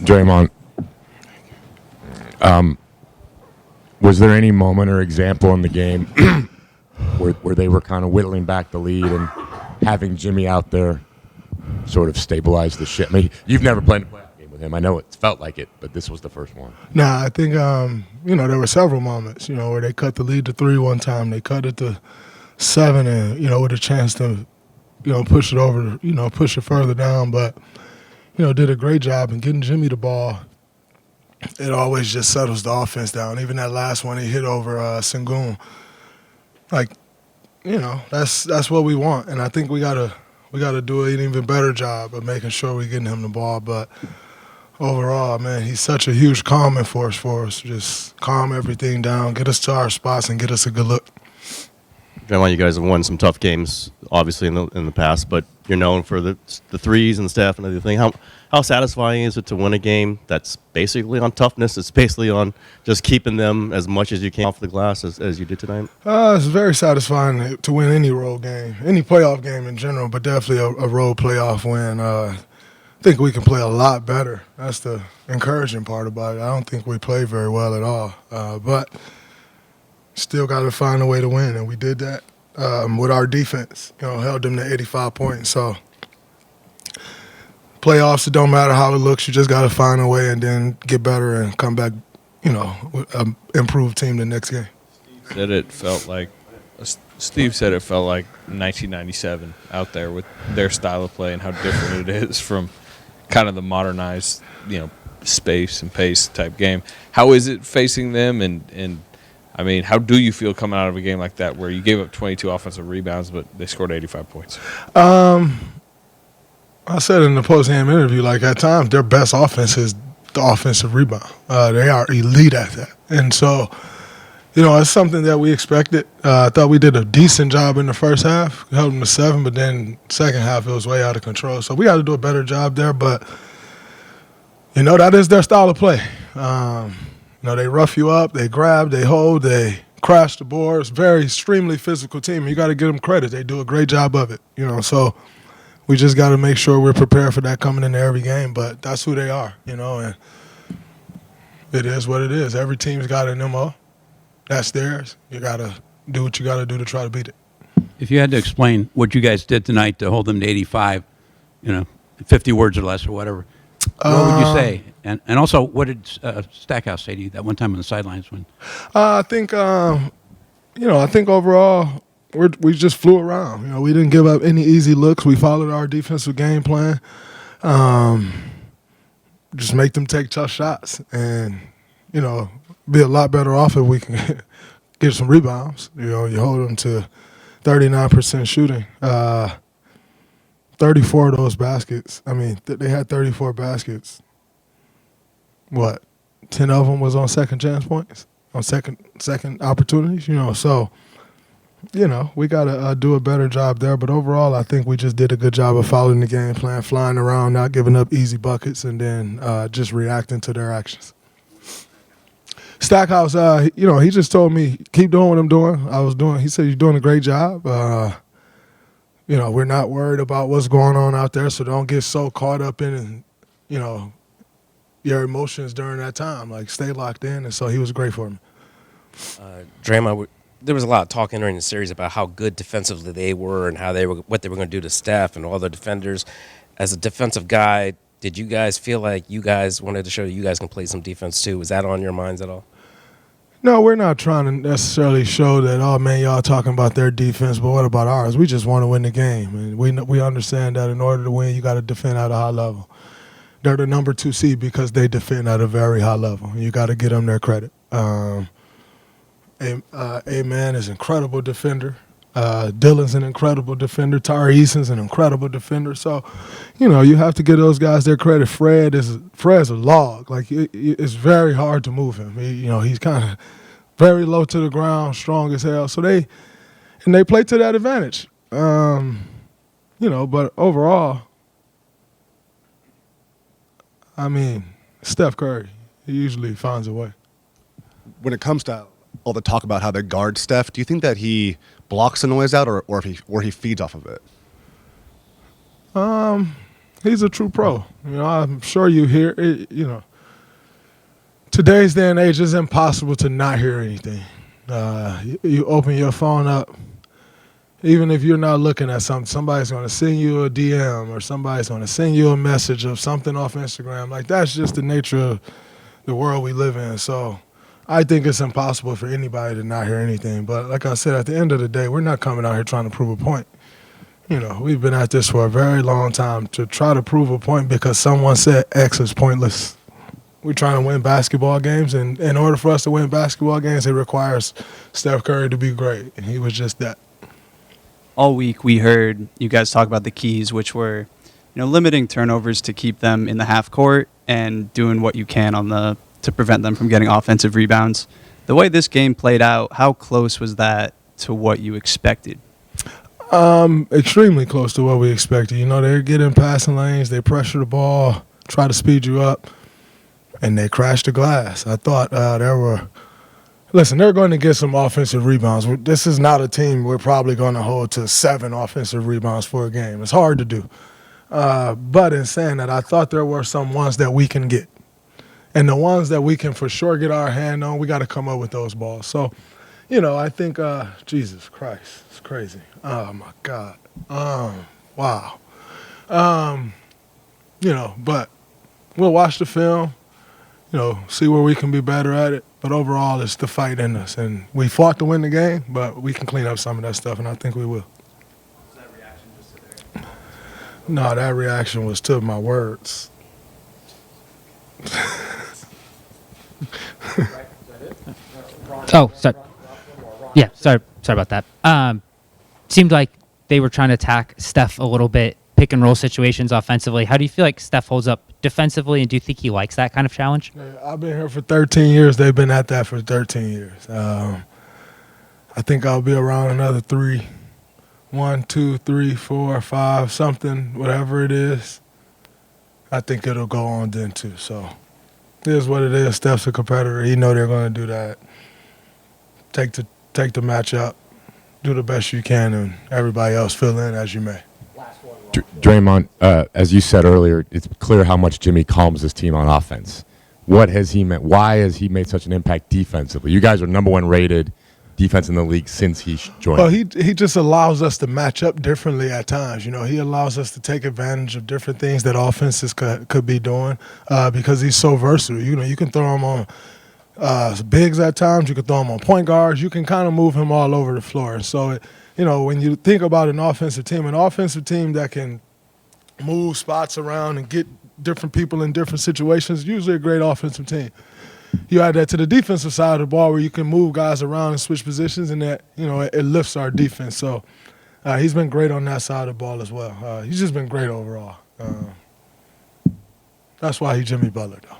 Draymond, was there any moment or example in the game where they were kind of whittling back the lead and having Jimmy out there sort of stabilize the ship? I mean, you've never played a playoff game with him. I know it felt like it, but this was the first one. Nah, I think, there were several moments, where they cut the lead to 3 one time. They cut it to 7 and, with a chance to, push it over, push it further down. But, did a great job in getting Jimmy the ball. It always just settles the offense down. Even that last one he hit over Sengun. Like, that's what we want. And I think we gotta do an even better job of making sure we're getting him the ball. But overall, man, he's such a huge calming force for us. Just calm everything down, get us to our spots, and get us a good look. Draymond, you guys have won some tough games, obviously in the past, but you're known for the threes and stuff and everything. How satisfying is it to win a game that's basically on toughness? It's basically on just keeping them as much as you can off the glass as you did tonight. It's very satisfying to win any road game, any playoff game in general, but definitely a road playoff win. I think we can play a lot better. That's the encouraging part about it. I don't think we play very well at all, but still got to find a way to win, and we did that with our defense. Held them to 85 points. So playoffs, it don't matter how it looks. You just got to find a way and then get better and come back, with an improved team the next game. Steve said it felt like 1997 out there with their style of play and how different it is from kind of the modernized, space and pace type game. How is it facing them and I mean, how do you feel coming out of a game like that where you gave up 22 offensive rebounds, but they scored 85 points? I said in the post-game interview, at times their best offense is the offensive rebound. They are elite at that. And so, it's something that we expected. I thought we did a decent job in the first half, held them to 7, but then second half it was way out of control. So we got to do a better job there, but, that is their style of play. They rough you up, they grab, they hold, they crash the boards. Very extremely physical team. You got to give them credit. They do a great job of it. So we just got to make sure we're prepared for that coming into every game. But that's who they are, and it is what it is. Every team's got an MO. That's theirs. You got to do what you got to do to try to beat it. If you had to explain what you guys did tonight to hold them to 85, 50 words or less or whatever, what would you say? And also, what did Stackhouse say to you that one time on the sidelines when? I think, I think overall we just flew around. We didn't give up any easy looks. We followed our defensive game plan. Just make them take tough shots and, be a lot better off if we can get some rebounds. You hold them to 39% shooting. 34 of those baskets. I mean, they had 34 baskets. What? 10 of them was on second chance points, on second opportunities. So, we got to do a better job there. But overall, I think we just did a good job of following the game plan, flying around, not giving up easy buckets, and then just reacting to their actions. Stackhouse, he just told me, keep doing what I'm doing. He said, you're doing a great job. We're not worried about what's going on out there, so don't get so caught up in, your emotions during that time. Stay locked in, and so he was great for me. Draymond, there was a lot of talk during the series about how good defensively they were and what they were going to do to Steph and all the defenders. As a defensive guy, did you guys feel like you guys wanted to show you guys can play some defense too? Was that on your minds at all? No, we're not trying to necessarily show that, oh, man, y'all talking about their defense, but what about ours? We just want to win the game. And we understand that in order to win, you got to defend at a high level. They're the number 2 seed because they defend at a very high level. You got to give them their credit. A-Man is an incredible defender. Dylan's an incredible defender. Tari Eason's an incredible defender. So, you have to give those guys their credit. Fred's a log. It's very hard to move him. He's kind of very low to the ground, strong as hell. So they play to that advantage. But overall, Steph Curry, he usually finds a way. When it comes to all the talk about how they guard Steph, do you think that he blocks the noise out or he feeds off of it? He's a true pro. You know, I'm sure you hear it, you know. Today's day and age, it's impossible to not hear anything. You open your phone up, even if you're not looking at something, somebody's going to send you a DM or somebody's going to send you a message of something off Instagram. Like, that's just the nature of the world we live in. So I think it's impossible for anybody to not hear anything. But like I said, at the end of the day, we're not coming out here trying to prove a point. You know, we've been at this for a very long time to try to prove a point because someone said X is pointless. We're trying to win basketball games, and in order for us to win basketball games, it requires Steph Curry to be great, and he was just that. All week we heard you guys talk about the keys, which were, limiting turnovers to keep them in the half court and doing what you can to prevent them from getting offensive rebounds. The way this game played out, how close was that to what you expected? Extremely close to what we expected. You know, they get in passing lanes, they pressure the ball, try to speed you up, and they crashed the glass. I thought they're going to get some offensive rebounds. This is not a team we're probably going to hold to 7 offensive rebounds for a game. It's hard to do. But in saying that, I thought there were some ones that we can get. And the ones that we can for sure get our hand on, we got to come up with those balls. So, I think, Jesus Christ, it's crazy. Oh, my God. Wow. But we'll watch the film, see where we can be better at it. But overall, it's the fight in us. And we fought to win the game, but we can clean up some of that stuff, and I think we will. Was that reaction just to their... No, that reaction was to my words. Oh, sorry. Yeah, sorry about that. Seemed like they were trying to attack Steph a little bit, pick and roll situations offensively. How do you feel like Steph holds up defensively, and do you think he likes that kind of challenge? I've been here for 13 years. They've been at that for 13 years. I think I'll be around another 3. 1, 2, 3, 4, 5, something, whatever it is. I think it'll go on then too. So it is what it is. Steph's a competitor. He know they're going to do that. Take the match up, do the best you can, and everybody else fill in as you may. Draymond, as you said earlier, it's clear how much Jimmy calms his team on offense. What has he meant? Why has he made such an impact defensively? You guys are number 1 rated defense in the league since he joined. Well, he just allows us to match up differently at times. He allows us to take advantage of different things that offenses could be doing because he's so versatile. You can throw him on bigs at times. You can throw him on point guards. You can kind of move him all over the floor. And so, when you think about an offensive team that can move spots around and get different people in different situations, usually a great offensive team. You add that to the defensive side of the ball where you can move guys around and switch positions, and that, it lifts our defense. So he's been great on that side of the ball as well. He's just been great overall. That's why he's Jimmy Butler, though.